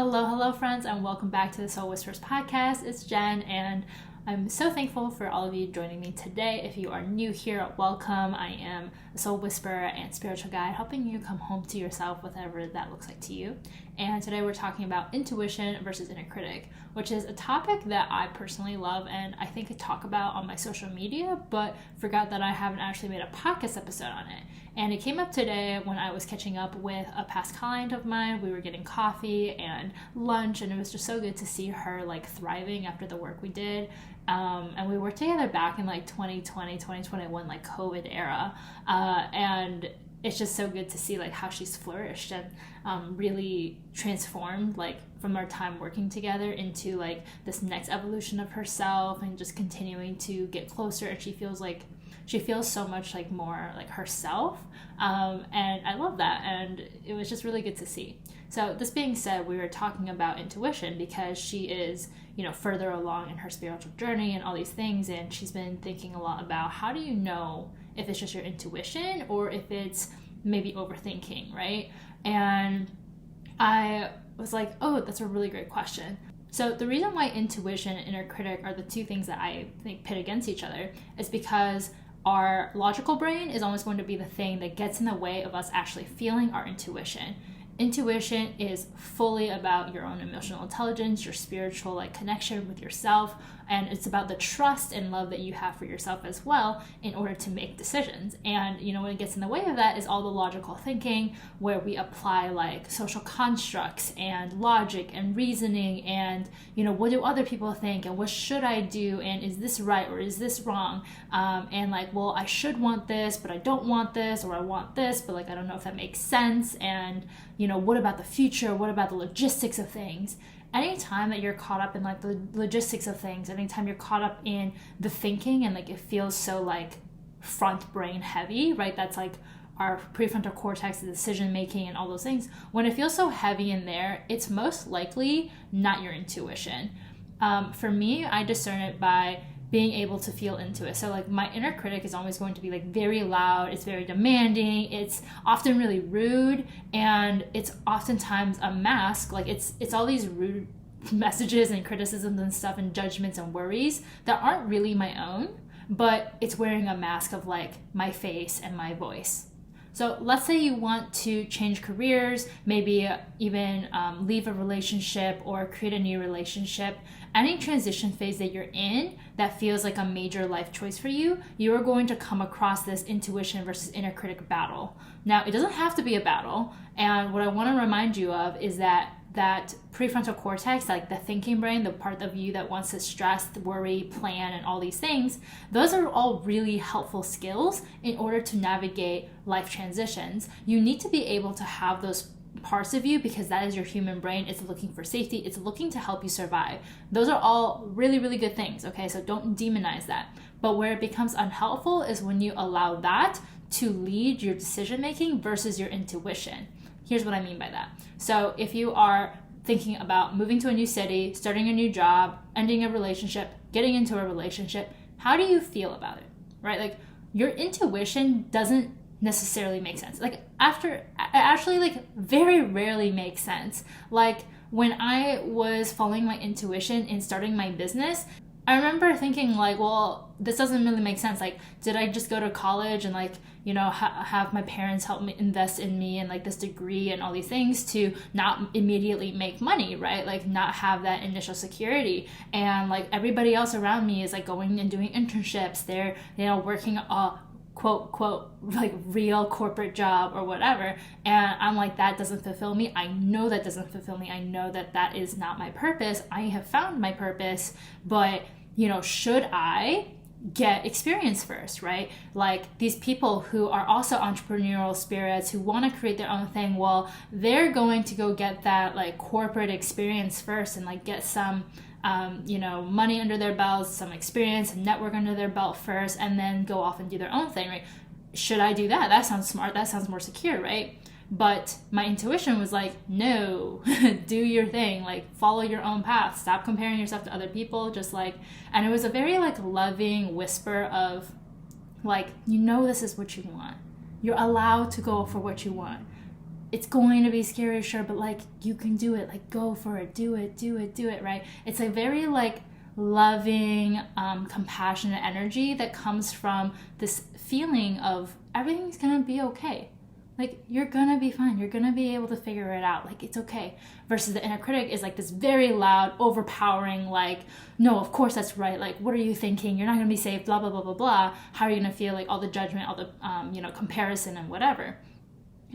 Hello, friends, and welcome back to the Soul Whispers podcast. It's Jen, and I'm so thankful for all of you joining me today. If you are new here, welcome. I am a soul whisperer and spiritual guide, helping you come home to yourself, whatever that looks like to you. And today we're talking about intuition versus inner critic, which is a topic that I personally love and I think I talk about on my social media, but forgot that I haven't actually made a podcast episode on it. And it came up today when I was catching up with a past client of mine. We were getting coffee and lunch, and it was just so good to see her thriving after the work we did. And we worked together back in 2020, 2021, COVID era. And it's just so good to see how she's flourished and really transformed from our time working together into this next evolution of herself, and just continuing to get closer. And she feels so much more like herself. And I love that. And it was just really good to see. So this being said, we were talking about intuition because she is, further along in her spiritual journey and all these things. And she's been thinking a lot about how do you know if it's just your intuition or if it's maybe overthinking, right? And I was like, oh, that's a really great question. So the reason why intuition and inner critic are the two things that I think pit against each other is because our logical brain is always going to be the thing that gets in the way of us actually feeling our intuition. Intuition is fully about your own emotional intelligence, your spiritual connection with yourself, and it's about the trust and love that you have for yourself as well in order to make decisions. And when it gets in the way of that is all the logical thinking where we apply social constructs and logic and reasoning and what do other people think and what should I do and is this right or is this wrong, and well, I should want this but I don't want this, or I want this but I don't know if that makes sense, and what about the future, what about the logistics of things. Anytime that you're caught up in the logistics of things, anytime you're caught up in the thinking and it feels so front brain heavy, right? That's our prefrontal cortex, the decision making and all those things. When it feels so heavy in there, it's most likely not your intuition. For me, I discern it by being able to feel into it. So my inner critic is always going to be very loud, it's very demanding, it's often really rude, and it's oftentimes a mask. It's all these rude messages and criticisms and stuff and judgments and worries that aren't really my own, but it's wearing a mask of my face and my voice. So let's say you want to change careers, maybe even leave a relationship or create a new relationship. Any transition phase that you're in that feels like a major life choice for you, you are going to come across this intuition versus inner critic battle. Now, it doesn't have to be a battle. And what I want to remind you of is that prefrontal cortex, the thinking brain, the part of you that wants to stress, worry, plan, and all these things, those are all really helpful skills in order to navigate life transitions. You need to be able to have those parts of you because that is your human brain. It's looking for safety. It's looking to help you survive. Those are all really, really good things, okay? So don't demonize that. But where it becomes unhelpful is when you allow that to lead your decision making versus your intuition. Here's what I mean by that. So if you are thinking about moving to a new city, starting a new job, ending a relationship, getting into a relationship, how do you feel about it, right? Your intuition doesn't necessarily make sense. Actually very rarely makes sense. When I was following my intuition in starting my business, I remember thinking well, this doesn't really make sense. Did I just go to college and have my parents help me invest in me and this degree and all these things to not immediately make money, right? Not have that initial security. And everybody else around me is going and doing internships. They're, working quote real corporate job or whatever, and I'm that doesn't fulfill me. I know that doesn't fulfill me. I know that is not my purpose. I have found my purpose, but should I get experience first, right? These people who are also entrepreneurial spirits who want to create their own thing, well, they're going to go get that corporate experience first and get some money under their belts, some experience and network under their belt first, and then go off and do their own thing, right? Should I do that? That sounds smart. That sounds more secure, right? But my intuition was no, do your thing, follow your own path, stop comparing yourself to other people, and it was a very loving whisper of this is what you want. You're allowed to go for what you want. it's going to be scary, sure, but like you can do it, like go for it, do it, right? It's a very like loving, compassionate energy that comes from this feeling of everything's gonna be okay. Like, you're gonna be fine. You're gonna be able to figure it out. Like, it's okay. Versus the inner critic is like this very loud, overpowering, like, no, of course that's right. Like, what are you thinking? You're not gonna be safe, blah, blah, blah, blah, blah. How are you gonna feel? Like, all the judgment, all the, comparison and whatever.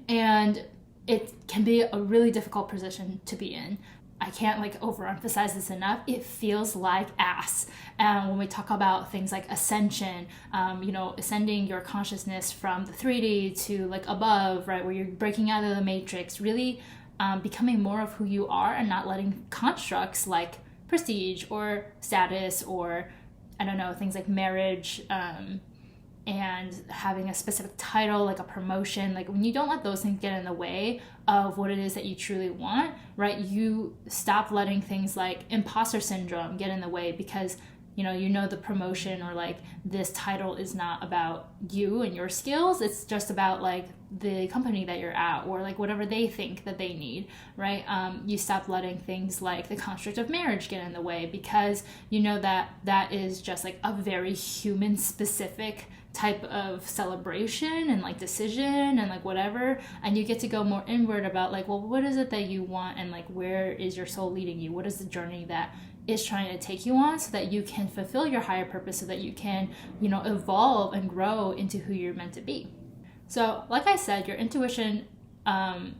And it can be a really difficult position to be in. I can't like overemphasize this enough. It feels like ass. And when we talk about things like ascension, ascending your consciousness from the 3D to like above, right, where you're breaking out of the matrix, really becoming more of who you are and not letting constructs like prestige or status or, I don't know, things like marriage, and having a specific title, like a promotion, like when you don't let those things get in the way of what it is that you truly want, right? You stop letting things like imposter syndrome get in the way because, the promotion or like this title is not about you and your skills. It's just about like the company that you're at or like whatever they think that they need, right? You stop letting things like the construct of marriage get in the way because that is just like a very human specific type of celebration and like decision and like whatever, and you get to go more inward about like, well, what is it that you want and like where is your soul leading you? What is the journey that is trying to take you on so that you can fulfill your higher purpose, so that you can evolve and grow into who you're meant to be. So like I said, your intuition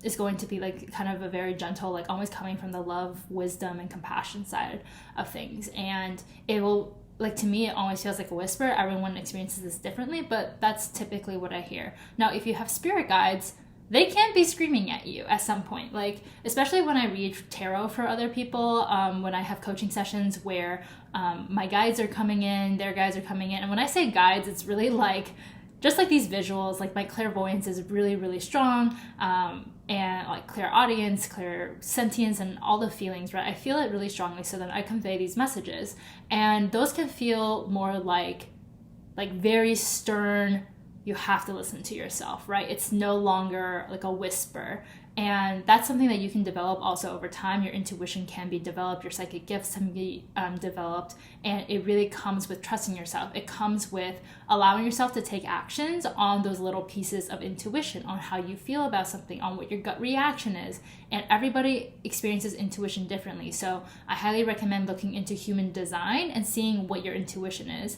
is going to be like kind of a very gentle, like always coming from the love, wisdom, and compassion side of things, and it will, like, to me, it always feels like a whisper. Everyone experiences this differently, but that's typically what I hear. Now, if you have spirit guides, they can be screaming at you at some point. Like, especially when I read tarot for other people, when I have coaching sessions where my guides are coming in, their guides are coming in. And when I say guides, it's really like, just like these visuals, like my clairvoyance is really, really strong, and like clairaudience, clairsentience, and all the feelings, right? I feel it really strongly, so then I convey these messages. And those can feel more like very stern, you have to listen to yourself, right? It's no longer like a whisper. And that's something that you can develop also over time. Your intuition can be developed, your psychic gifts can be developed, and it really comes with trusting yourself. It comes with allowing yourself to take actions on those little pieces of intuition, on how you feel about something, on what your gut reaction is. And everybody experiences intuition differently. So I highly recommend looking into human design and seeing what your intuition is.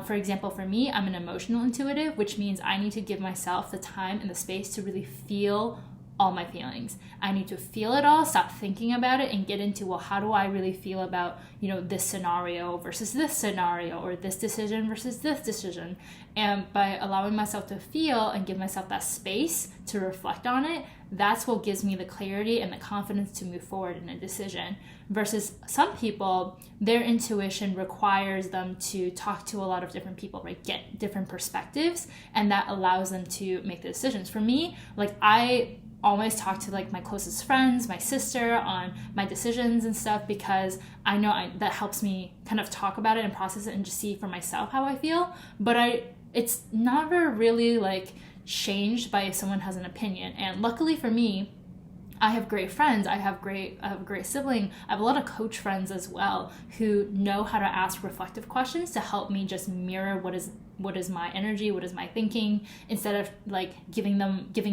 For example, for me, I'm an emotional intuitive, which means I need to give myself the time and the space to really feel all my feelings. I need to feel it all, stop thinking about it, and get into, well, how do I really feel about, this scenario versus this scenario, or this decision versus this decision. And by allowing myself to feel and give myself that space to reflect on it, that's what gives me the clarity and the confidence to move forward in a decision. Versus some people, their intuition requires them to talk to a lot of different people, right? Get different perspectives, and that allows them to make the decisions. For me, like, I always talk to like my closest friends, my sister, on my decisions and stuff, because I know that helps me kind of talk about it and process it and just see for myself how I feel. But it's never really like changed by if someone has an opinion. And luckily for me, I have great friends. I have a great sibling. I have a lot of coach friends as well who know how to ask reflective questions to help me just mirror what is my energy, what is my thinking, instead of like giving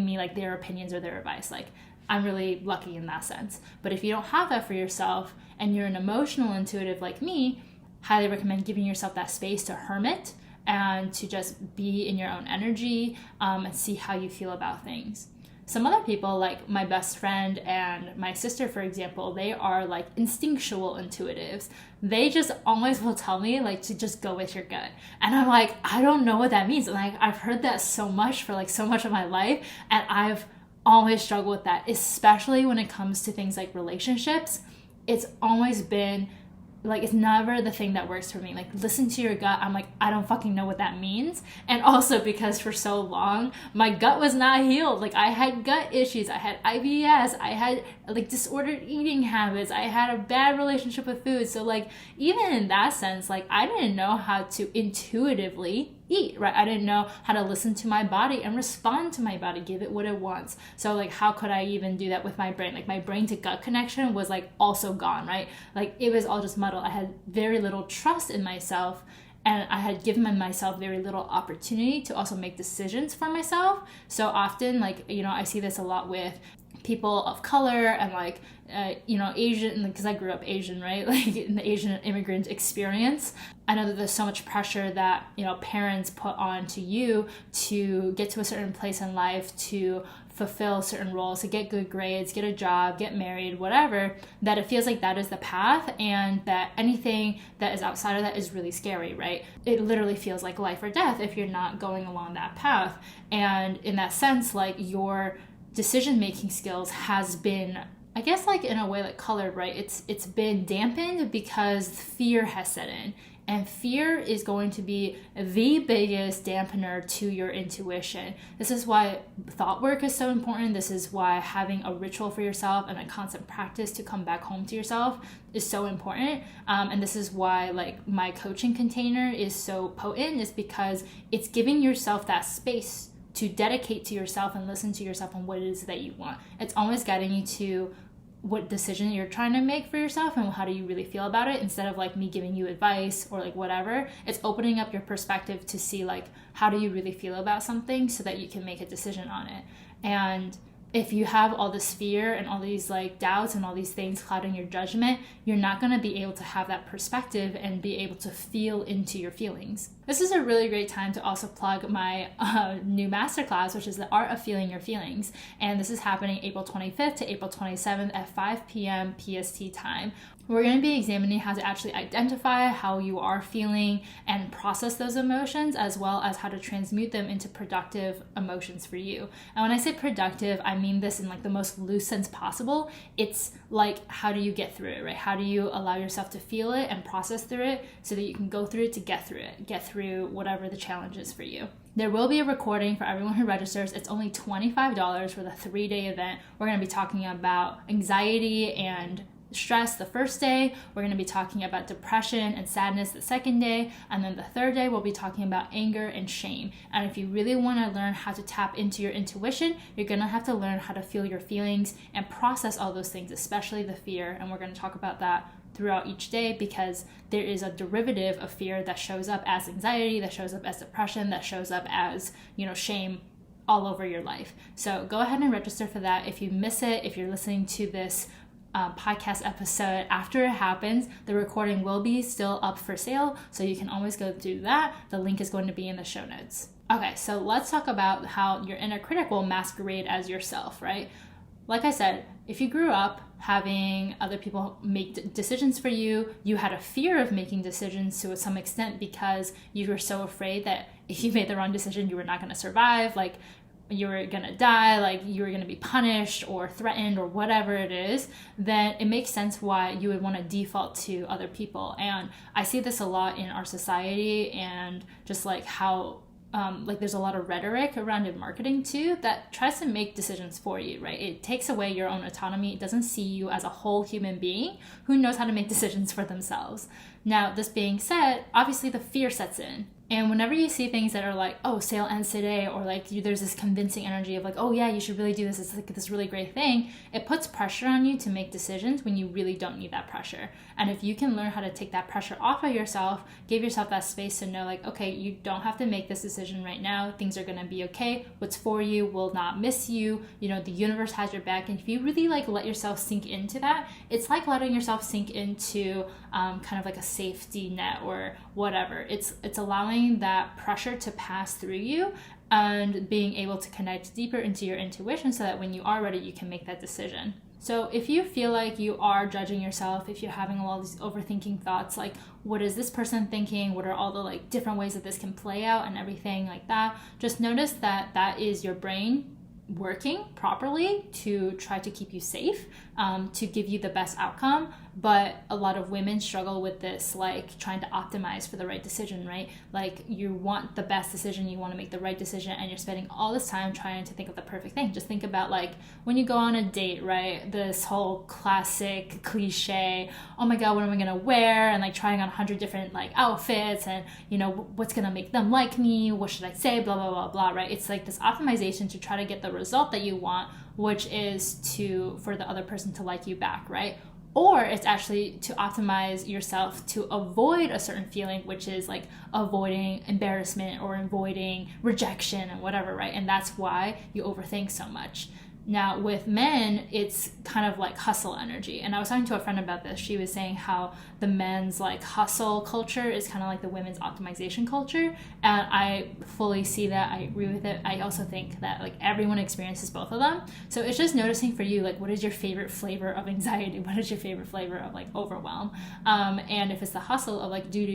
me like their opinions or their advice. Like, I'm really lucky in that sense. But if you don't have that for yourself and you're an emotional intuitive like me, highly recommend giving yourself that space to hermit and to just be in your own energy, and see how you feel about things. Some other people, like my best friend and my sister, for example, they are like instinctual intuitives. They just always will tell me like to just go with your gut. And I'm like, I don't know what that means. And like, I've heard that so much for like so much of my life. And I've always struggled with that, especially when it comes to things like relationships. It's always been like, it's never the thing that works for me. Like, listen to your gut. I'm like, I don't fucking know what that means. And also because for so long, my gut was not healed. Like, I had gut issues. I had IBS. I had like disordered eating habits. I had a bad relationship with food. So like even in that sense, like I didn't know how to intuitively eat, right? I didn't know how to listen to my body and respond to my body, give it what it wants. So like how could I even do that with my brain? Like my brain to gut connection was like also gone, right? Like it was all just muddled. I had very little trust in myself, and I had given myself very little opportunity to also make decisions for myself. So often, like, you know, I see this a lot with people of color and like, you know, Asian, because I grew up Asian, right? Like in the Asian immigrant experience. I know that there's so much pressure that, you know, parents put on to you to get to a certain place in life, to fulfill certain roles, to get good grades, get a job, get married, whatever, that it feels like that is the path, and that anything that is outside of that is really scary, right? It literally feels like life or death if you're not going along that path. And in that sense, like your decision-making skills has been, I guess, like in a way like colored, right? It's been dampened because fear has set in. And fear is going to be the biggest dampener to your intuition. This is why thought work is so important. This is why having a ritual for yourself and a constant practice to come back home to yourself is so important. And this is why like my coaching container is so potent, is because it's giving yourself that space to dedicate to yourself and listen to yourself and what it is that you want. It's always guiding you to what decision you're trying to make for yourself and how do you really feel about it, instead of like me giving you advice or like whatever. It's opening up your perspective to see like how do you really feel about something so that you can make a decision on it. And if you have all this fear and all these like doubts and all these things clouding your judgment, you're not going to be able to have that perspective and be able to feel into your feelings. This is a really great time to also plug my new masterclass, which is the Art of Feeling Your Feelings. And this is happening April 25th to April 27th at 5 p.m. PST time. We're going to be examining how to actually identify how you are feeling and process those emotions, as well as how to transmute them into productive emotions for you. And when I say productive, I mean this in like the most loose sense possible. It's like, how do you get through it, right? How do you allow yourself to feel it and process through it so that you can go through it to get through whatever the challenge is for you. There will be a recording for everyone who registers. It's only $25 for the 3-day event. We're going to be talking about anxiety and stress the first day. We're going to be talking about depression and sadness the second day. And then the third day, we'll be talking about anger and shame. And if you really want to learn how to tap into your intuition, you're going to have to learn how to feel your feelings and process all those things, especially the fear. And we're going to talk about that throughout each day, because there is a derivative of fear that shows up as anxiety, that shows up as depression, that shows up as, you know, shame all over your life. So go ahead and register for that. If you miss it, if you're listening to this podcast episode after it happens, the recording will be still up for sale, so you can always go do that. The link is going to be in the show notes. Okay, so let's talk about how your inner critic will masquerade as yourself, right? Like I said, if you grew up having other people make decisions for you, you had a fear of making decisions to some extent because you were so afraid that if you made the wrong decision, you were not going to survive, like you were going to die, like you were going to be punished or threatened or whatever it is, then it makes sense why you would want to default to other people. And I see this a lot in our society, and just like how like there's a lot of rhetoric around in marketing too that tries to make decisions for you, right? It takes away your own autonomy. It doesn't see you as a whole human being who knows how to make decisions for themselves. Now, this being said, obviously the fear sets in. And whenever you see things that are like, oh, sale ends today, or like there's this convincing energy of like, oh yeah, you should really do this, it's like this really great thing, it puts pressure on you to make decisions when you really don't need that pressure. And if you can learn how to take that pressure off of yourself, give yourself that space to know like, okay, you don't have to make this decision right now, things are gonna be okay, what's for you will not miss you, you know, the universe has your back. And if you really like let yourself sink into that, it's like letting yourself sink into kind of like a safety net or whatever. It's allowing that pressure to pass through you and being able to connect deeper into your intuition so that when you are ready, you can make that decision. So if you feel like you are judging yourself, if you're having all these overthinking thoughts, like what is this person thinking? What are all the like different ways that this can play out and everything like that? Just notice that that is your brain working properly to try to keep you safe, to give you the best outcome. But a lot of women struggle with this, like trying to optimize for the right decision, right? Like you want the best decision, you want to make the right decision, and you're spending all this time trying to think of the perfect thing. Just think about like when you go on a date, right? This whole classic cliche, oh my God, what am I gonna wear? And like trying on 100 different like outfits, and you know, what's gonna make them like me? What should I say? Blah, blah, blah, blah, right? It's like this optimization to try to get the result that you want, which is for the other person to like you back, right? Or it's actually to optimize yourself to avoid a certain feeling, which is like avoiding embarrassment or avoiding rejection and whatever, right? And that's why you overthink so much. Now with men, it's kind of like hustle energy. And I was talking to a friend about this. She was saying how the men's like hustle culture is kind of like the women's optimization culture. And I fully see that. I agree with it. I also think that like everyone experiences both of them. So it's just noticing for you, like what is your favorite flavor of anxiety? What is your favorite flavor of like overwhelm? And if it's the hustle of like do,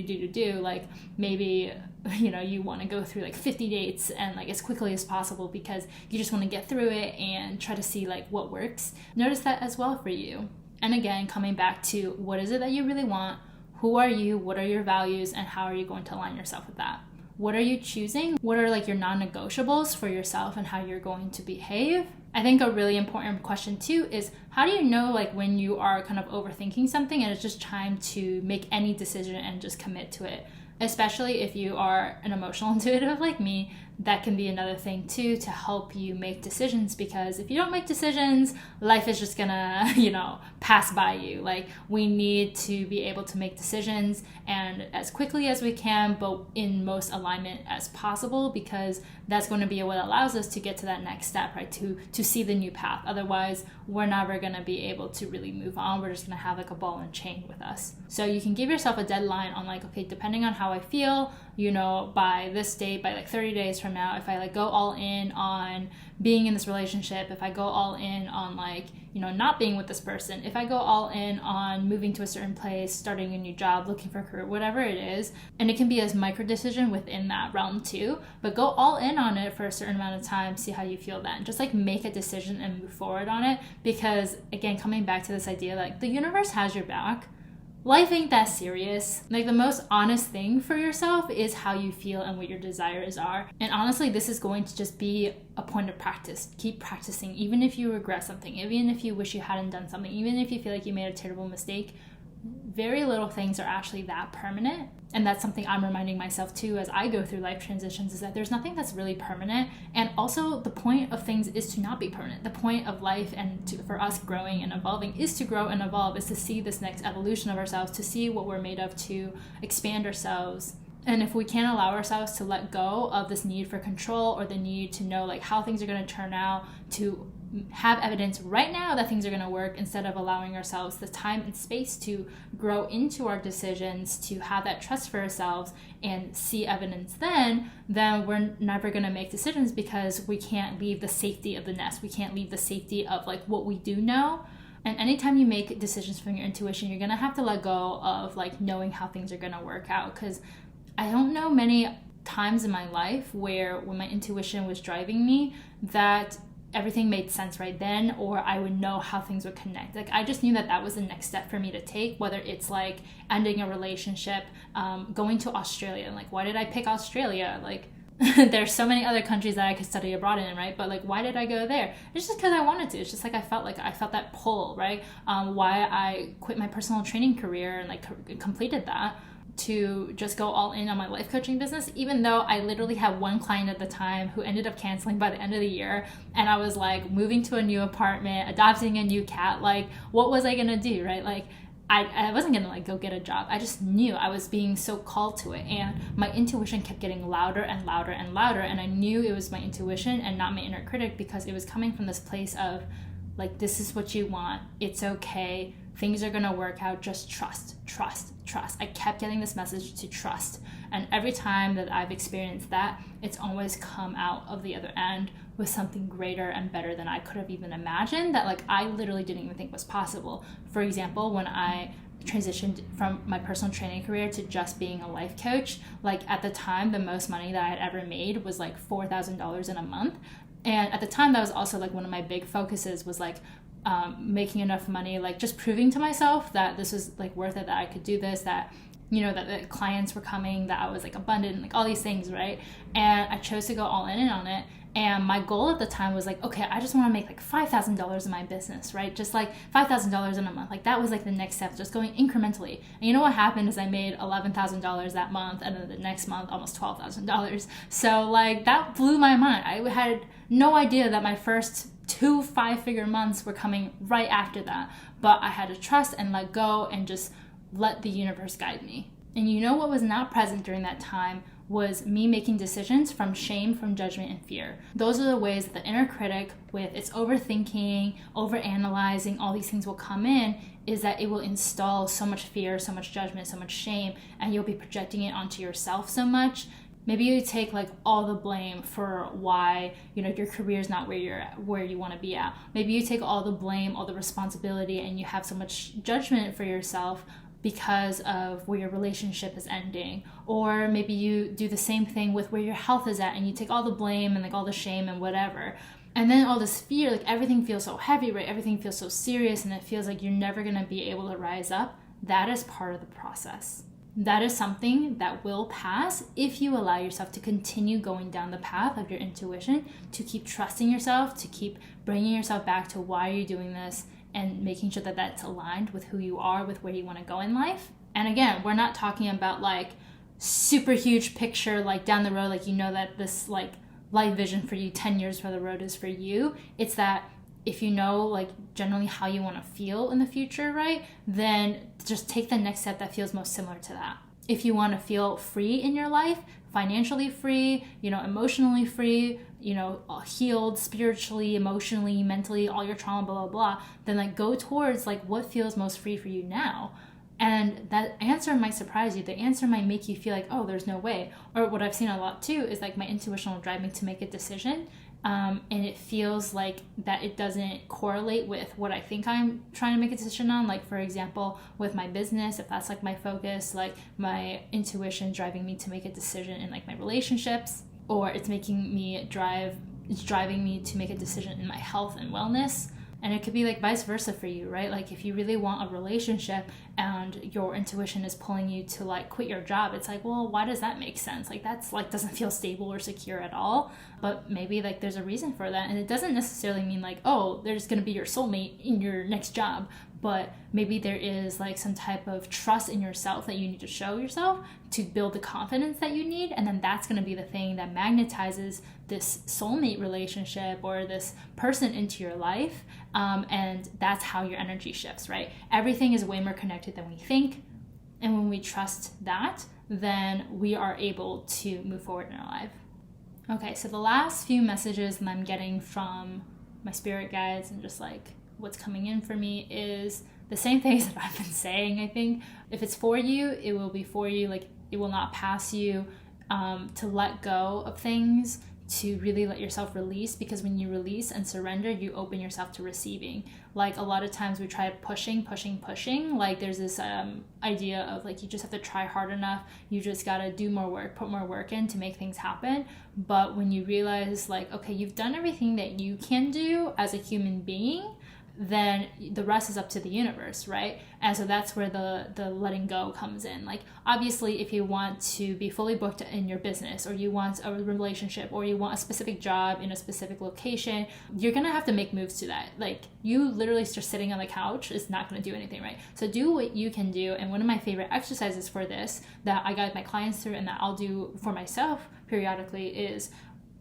like maybe, you know, you want to go through like 50 dates and like as quickly as possible because you just want to get through it and try to see like what works. Notice that as well for you. And again, coming back to what is it that you really want? Who are you? What are your values? And how are you going to align yourself with that? What are you choosing? What are like your non-negotiables for yourself and how you're going to behave? I think a really important question too is how do you know like when you are kind of overthinking something and it's just time to make any decision and just commit to it? Especially if you are an emotional intuitive like me, that can be another thing too to help you make decisions, because if you don't make decisions, life is just gonna, you know, pass by you. Like we need to be able to make decisions and as quickly as we can, but in most alignment as possible, because that's going to be what allows us to get to that next step, right? To see the new path. Otherwise, we're never going to be able to really move on. We're just going to have like a ball and chain with us. So you can give yourself a deadline on like, okay, depending on how I feel, you know, by this date, by like 30 days from now, if I like go all in on being in this relationship, if I go all in on like, you know, not being with this person, if I go all in on moving to a certain place, starting a new job, looking for a career, whatever it is, and it can be a micro decision within that realm too, but go all in on it for a certain amount of time, see how you feel then. Just like make a decision and move forward on it, because again, coming back to this idea, like the universe has your back. Life ain't that serious. Like the most honest thing for yourself is how you feel and what your desires are. And honestly, this is going to just be a point of practice. Keep practicing, even if you regret something, even if you wish you hadn't done something, even if you feel like you made a terrible mistake. Very little things are actually that permanent. And that's something I'm reminding myself too as I go through life transitions, is that there's nothing that's really permanent. And also the point of things is to not be permanent. The point of life and for us growing and evolving is to grow and evolve, is to see this next evolution of ourselves, to see what we're made of, to expand ourselves. And if we can't allow ourselves to let go of this need for control or the need to know like how things are going to turn out, to have evidence right now that things are going to work, instead of allowing ourselves the time and space to grow into our decisions, to have that trust for ourselves and see evidence, then we're never going to make decisions, because we can't leave the safety of the nest. We can't leave the safety of like what we do know. And anytime you make decisions from your intuition, you're going to have to let go of like knowing how things are going to work out, because I don't know many times in my life where when my intuition was driving me that everything made sense right then, or I would know how things would connect. Like I just knew that was the next step for me to take, whether it's like ending a relationship, going to Australia. Like why did I pick Australia? Like there's so many other countries that I could study abroad in, right? But like why did I go there? It's just because I wanted to. It's just like I felt that pull, right? Why I quit my personal training career and like completed that, to just go all in on my life coaching business, even though I literally had one client at the time who ended up canceling by the end of the year. And I was like moving to a new apartment, adopting a new cat. Like what was I gonna do, right? Like I wasn't gonna like go get a job. I just knew I was being so called to it, and my intuition kept getting louder and louder and louder, and I knew it was my intuition and not my inner critic, because it was coming from this place of like, this is what you want, it's okay, things are gonna work out, just trust. I kept getting this message to trust, and every time that I've experienced that, it's always come out of the other end with something greater and better than I could have even imagined, that like I literally didn't even think was possible. For example, when I transitioned from my personal training career to just being a life coach, like at the time the most money that I had ever made was like $4,000 in a month. And at the time, that was also like one of my big focuses, was like making enough money, like just proving to myself that this was like worth it, that I could do this, that, you know, that the clients were coming, that I was like abundant, like all these things, right? And I chose to go all in on it. And my goal at the time was like, okay, I just want to make like $5,000 in my business, right? Just like $5,000 in a month. Like that was like the next step, just going incrementally. And you know what happened is I made $11,000 that month, and then the next month almost $12,000. So like that blew my mind. I had no idea that my first 2 5-figure months were coming right after that. But I had to trust and let go and just let the universe guide me. And you know what was not present during that time was me making decisions from shame, from judgment, and fear. Those are the ways that the inner critic, with its overthinking, overanalyzing, all these things will come in, is that it will install so much fear, so much judgment, so much shame, and you'll be projecting it onto yourself so much. Maybe you take like all the blame for why, you know, your career is not where you want to be at. Maybe you take all the blame, all the responsibility, and you have so much judgment for yourself because of where your relationship is ending. Or maybe you do the same thing with where your health is at, and you take all the blame and like all the shame and whatever. And then all this fear, like everything feels so heavy, right? Everything feels so serious, and it feels like you're never gonna be able to rise up. That is part of the process. That is something that will pass if you allow yourself to continue going down the path of your intuition, to keep trusting yourself, to keep bringing yourself back to why you're doing this, and making sure that that's aligned with who you are, with where you want to go in life. And again, we're not talking about like super huge picture, like down the road, like you know that this like life vision for you 10 years where the road is for you. It's that if you know like generally how you want to feel in the future, right, then just take the next step that feels most similar to that. If you want to feel free in your life, financially free, you know, emotionally free, you know, healed spiritually, emotionally, mentally, all your trauma, blah, blah, blah, then like go towards like what feels most free for you now. And that answer might surprise you. The answer might make you feel like, oh, there's no way. Or what I've seen a lot too is like my intuition will drive me to make a decision. And it feels like that it doesn't correlate with what I think I'm trying to make a decision on. Like, for example, with my business, if that's like my focus, like my intuition driving me to make a decision in like my relationships, or it's driving me to make a decision in my health and wellness. And it could be like vice versa for you, right? Like if you really want a relationship and your intuition is pulling you to like quit your job, it's like, well, why does that make sense? Like that's like doesn't feel stable or secure at all. But maybe like there's a reason for that. And it doesn't necessarily mean like, oh, there's going to be your soulmate in your next job. But maybe there is like some type of trust in yourself that you need to show yourself to build the confidence that you need. And then that's going to be the thing that magnetizes this soulmate relationship or this person into your life. And that's how your energy shifts, right? Everything is way more connected than we think. And when we trust that, then we are able to move forward in our life. Okay, so the last few messages that I'm getting from my spirit guides and just like what's coming in for me is the same things that I've been saying. I think if it's for you, it will be for you. Like it will not pass you. To let go of things, to really let yourself release, because when you release and surrender, you open yourself to receiving. Like a lot of times we try pushing, like there's this idea of like you just have to try hard enough, you just gotta do more work, put more work in to make things happen. But when you realize like, okay, you've done everything that you can do as a human being, then the rest is up to the universe, right? And so that's where the letting go comes in. Like obviously if you want to be fully booked in your business, or you want a relationship, or you want a specific job in a specific location, you're gonna have to make moves to that. Like you literally just sitting on the couch is not gonna do anything, right? So do what you can do. And one of my favorite exercises for this that I guide my clients through and that I'll do for myself periodically is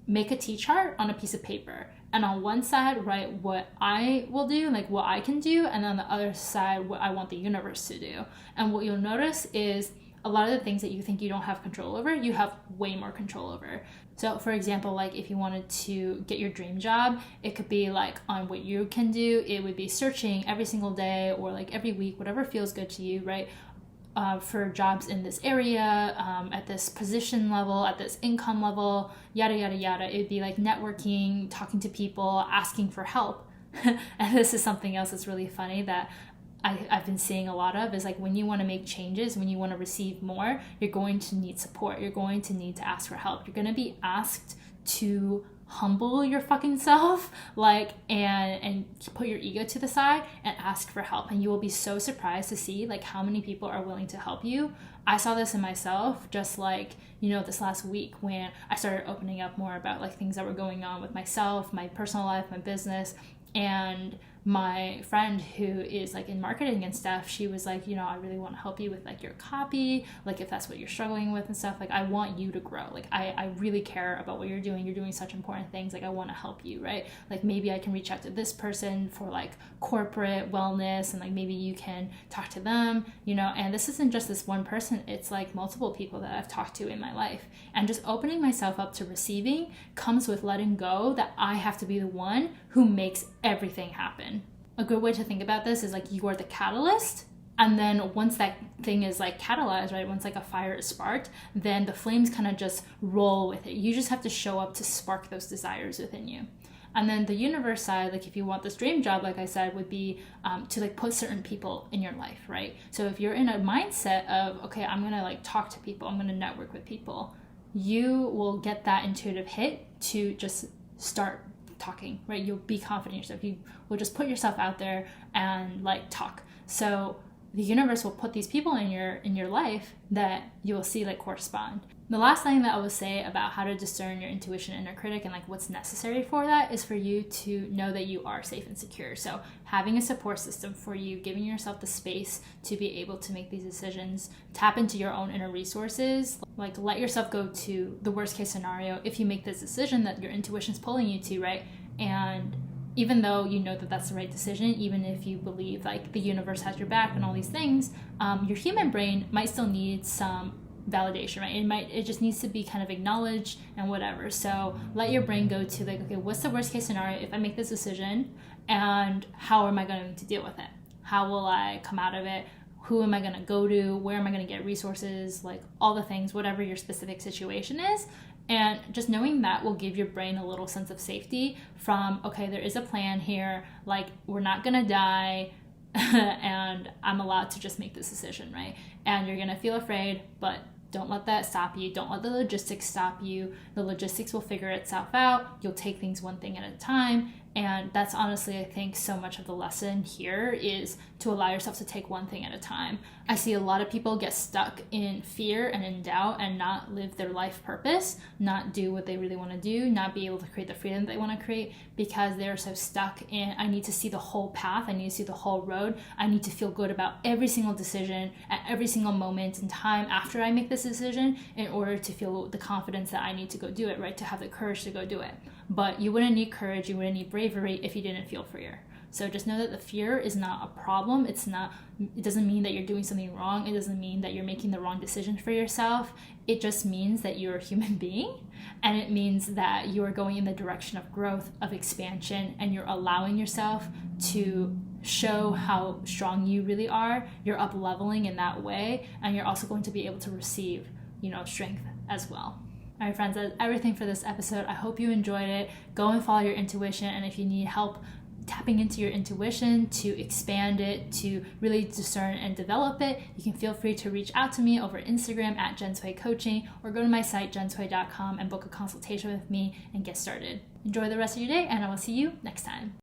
make a T-chart on a piece of paper. And on one side, write what I will do, like what I can do, and on the other side, what I want the universe to do. And what you'll notice is a lot of the things that you think you don't have control over, you have way more control over. So for example, like if you wanted to get your dream job, it could be like on what you can do, it would be searching every single day or like every week, whatever feels good to you, right? For jobs in this area, at this position level, at this income level, yada, yada, yada. It'd be like networking, talking to people, asking for help. And this is something else that's really funny that I've been seeing a lot of is like when you want to make changes, when you want to receive more, you're going to need support. You're going to need to ask for help. You're going to be asked to humble your fucking self, like, and put your ego to the side and ask for help. And you will be so surprised to see like how many people are willing to help you. I saw this in myself just like, you know, this last week when I started opening up more about like things that were going on with myself, my personal life, my business. And my friend who is like in marketing and stuff, she was like, you know, I really want to help you with like your copy, like if that's what you're struggling with and stuff, like I want you to grow, like I really care about what you're doing such important things, like I want to help you, right? Like maybe I can reach out to this person for like corporate wellness, and like maybe you can talk to them, you know. And this isn't just this one person, it's like multiple people that I've talked to in my life. And just opening myself up to receiving comes with letting go that I have to be the one who makes everything happen. A good way to think about this is like you are the catalyst, and then once that thing is like catalyzed, right, once like a fire is sparked, then the flames kind of just roll with it. You just have to show up to spark those desires within you. And then the universe side, like if you want this dream job, like I said, would be to like put certain people in your life, right? So if you're in a mindset of, okay, I'm gonna like talk to people, I'm gonna network with people, you will get that intuitive hit to just start talking, right? You'll be confident in yourself. You will just put yourself out there and like talk. So the universe will put these people in your life that you will see like correspond. The last thing that I will say about how to discern your intuition and inner critic and like what's necessary for that is for you to know that you are safe and secure. So having a support system for you, giving yourself the space to be able to make these decisions, tap into your own inner resources, like let yourself go to the worst case scenario if you make this decision that your intuition's pulling you to, right? And even though you know that that's the right decision, even if you believe like the universe has your back and all these things, your human brain might still need some validation, right? It just needs to be kind of acknowledged and whatever. So let your brain go to like, okay, what's the worst case scenario if I make this decision, and how am I going to deal with it? How will I come out of it? Who am I going to go to? Where am I going to get resources? Like all the things, whatever your specific situation is. And just knowing that will give your brain a little sense of safety from, okay, there is a plan here, like we're not gonna die, and I'm allowed to just make this decision, right? And you're gonna feel afraid, but don't let that stop you. Don't let the logistics stop you. The logistics will figure itself out. You'll take things one thing at a time. And that's honestly, I think, so much of the lesson here is to allow yourself to take one thing at a time. I see a lot of people get stuck in fear and in doubt and not live their life purpose, not do what they really want to do, not be able to create the freedom they want to create because they're so stuck in, I need to see the whole path, I need to see the whole road, I need to feel good about every single decision at every single moment in time after I make this decision in order to feel the confidence that I need to go do it, right? To have the courage to go do it. But you wouldn't need courage, you wouldn't need bravery if you didn't feel fear. So just know that the fear is not a problem. It doesn't mean that you're doing something wrong. It doesn't mean that you're making the wrong decision for yourself. It just means that you're a human being, and it means that you are going in the direction of growth, of expansion, and you're allowing yourself to show how strong you really are. You're up leveling in that way, and you're also going to be able to receive, strength as well. All right, friends, that's everything for this episode. I hope you enjoyed it. Go and follow your intuition, and if you need help tapping into your intuition to expand it, to really discern and develop it, you can feel free to reach out to me over Instagram at Jensui Coaching, or go to my site jensui.com and book a consultation with me and get started. Enjoy the rest of your day, and I will see you next time.